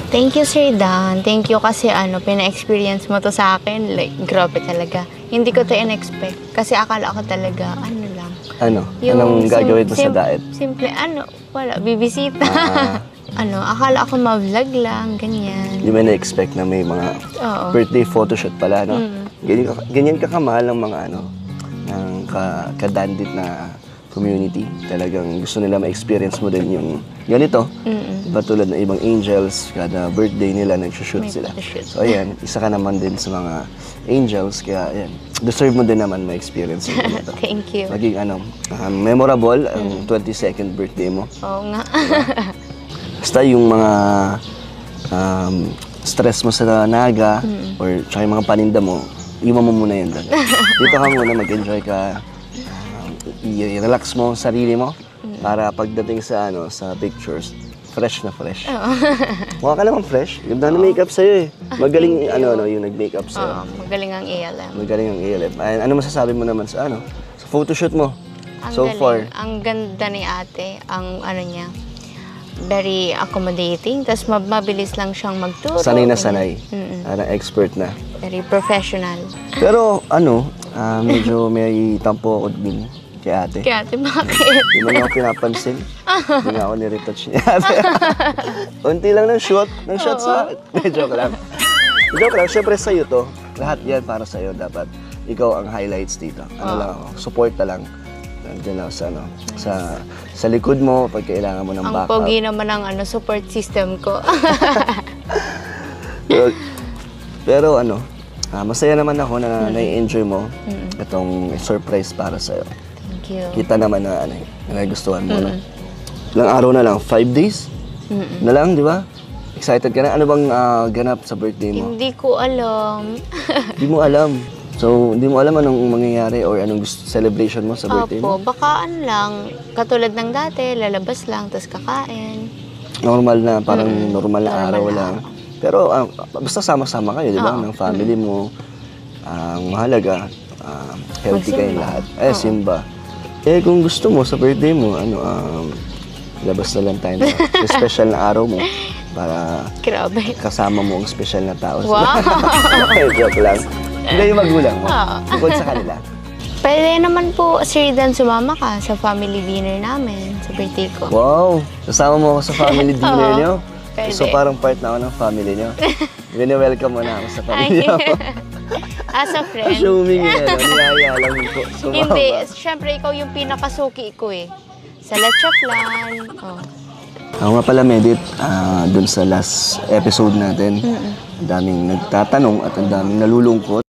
Thank you, Sir Dan. Thank you kasi pina-experience mo to sa akin. Like, grabe talaga. Hindi ko to in-expect. Kasi akala ko talaga, lang. Anong gagawin mo sa diet? Simple, wala, bibisita. Akala ko ma-vlog lang, ganyan. Hindi mo na-expect na may mga birthday photoshoot pala, no? Ganyan ka kamahal ng mga ng kadandit na community. Talagang gusto nila ma-experience mo din yung ganito. Diba tulad ng ibang angels, kada birthday nila nag-shoot sila. So ayan, isa ka naman din sa mga angels, kaya ayan, deserve mo din naman ma-experience yung ganito. Thank you. Maging memorable ang 22nd birthday mo. Oo nga. Basta yung mga stress mo sa naga or tsaka yung mga paninda mo, iwan mo muna yun doon. Dito ka muna, mag-enjoy ka, i-relax mo ang sarili mo para pagdating sa sa pictures, fresh na fresh. Mukha ka naman fresh. Ganda na makeup sa'yo eh. Magaling yung nag-makeup sa'yo. Magaling ang ALM. Magaling ang ALM. Ano masasabi mo naman sa sa photoshoot mo so far? Ang ganda ni ate, ang niya, very accommodating, tapos mabilis lang siyang magturo. Sanay na sanay. Expert na. Very professional. Pero medyo may tampo ako din kay ate. Kay ate, bakit? Hindi mo na ako pinapansin. Hindi nga ako niretouch niya ate. Unti lang ng shot sa akin. Joke lang. Joke lang, syempre sa'yo to. Lahat yan para sa'yo. Dapat ikaw ang highlights dito. Lang ako, support na lang. Nandiyan ako sa likod mo pag kailangan mo ng backup. Ang pogi naman ang support system ko. Pero masaya naman ako na na-enjoy mo itong surprise para sa'yo. Thank you. Kita naman na nagustuhan mo. Ilang araw na lang? 5 days? Na lang, di ba? Excited ka na? Ano bang ganap sa birthday mo? Hindi ko alam. Hindi mo alam? So, hindi mo alam anong mangyayari or anong celebration mo sa birthday mo? Baka lang. Katulad ng dati, lalabas lang, tapos kakain. Normal na, parang normal na araw lang. Pero basta sama-sama kayo, di ba? Ng family mo. Ang mahalaga, healthy kayong lahat. Simba. Kung gusto mo sa birthday mo, labas na lang tayo na special na araw mo para kasama mo ang special na tao. Wow! Joke lang. Hindi yung magulang mo. Bukod sa kanila. Pwede naman po, Sir Dan, sumama ka sa family dinner namin sa birthday ko. Wow! Kasama mo ako sa family dinner niyo? Pwede. So parang part na ako ng family niyo. Wini-welcome mo na ako sa family niyo. As a friend. Assuming niyaya lang po sumama. Hindi, syempre ikaw yung pinakasuki ko eh. Sa Lechaplan. Ako nga pala, Medit, dun sa last episode natin, ang daming nagtatanong at ang daming nalulungkot.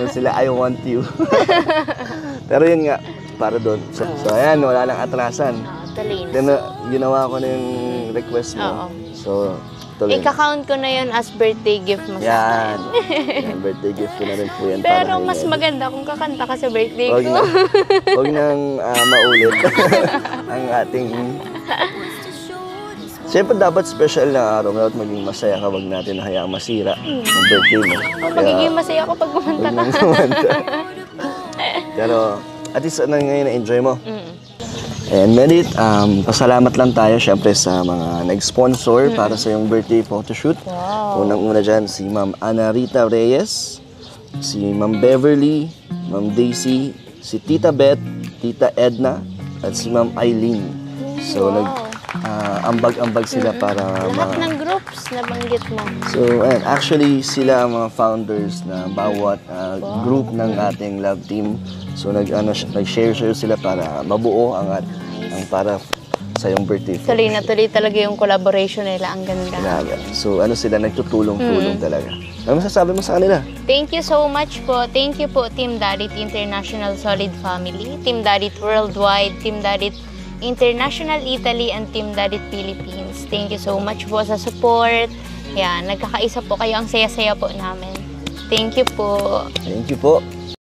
ano sila, I want you. Pero yun nga, para doon. So ayan, wala nang atrasan. Tuloy na. Then, ginawa ko na yung request mo. Oo. So, tuloy. Ika-count ko na yun as birthday gift mo sa Yan. akin. Yan, birthday gift ko na rin po yan. Pero para mas kay Eddie. maganda kung kakanta ka sa birthday Huwag ko. na. Huwag nang maulit ang ating... Siyempre dapat special na araw. Dapat maging masaya ka. Huwag natin hayaang masira ang birthday mo. Magiging masaya ako pag kumanta Huwag ka. nang kumanta. Pero at least ngayon na-enjoy mo. And Merit, pasalamat lang tayo syempre sa mga nag-sponsor para sa yung birthday photoshoot. Wow. Unang-una dyan si Ma'am Ana Rita Reyes, si Ma'am Beverly, Ma'am Daisy, si Tita Beth, Tita Edna, at si Ma'am Eileen. So ambag-ambag sila para Lahat ng groups na banggit mo. So, ayan, actually, sila ang mga founders na bawat group ng ating love team. So, nag-share sila para mabuo ang para sa yung birthday. Tuloy na tuloy talaga yung collaboration nila. Ang ganda. Grabe. So, sila nagtutulong-tulong talaga. Ano masasabi mo sa kanila? Thank you so much po. Thank you po, Team Dadit International Solid Family, Team Dadit Worldwide, Team Dadit International Italy, and Team Dadit Philippines. Thank you so much po sa support. Yan, nagkakaisa po kayo. Ang saya-saya po namin. Thank you po. Thank you po.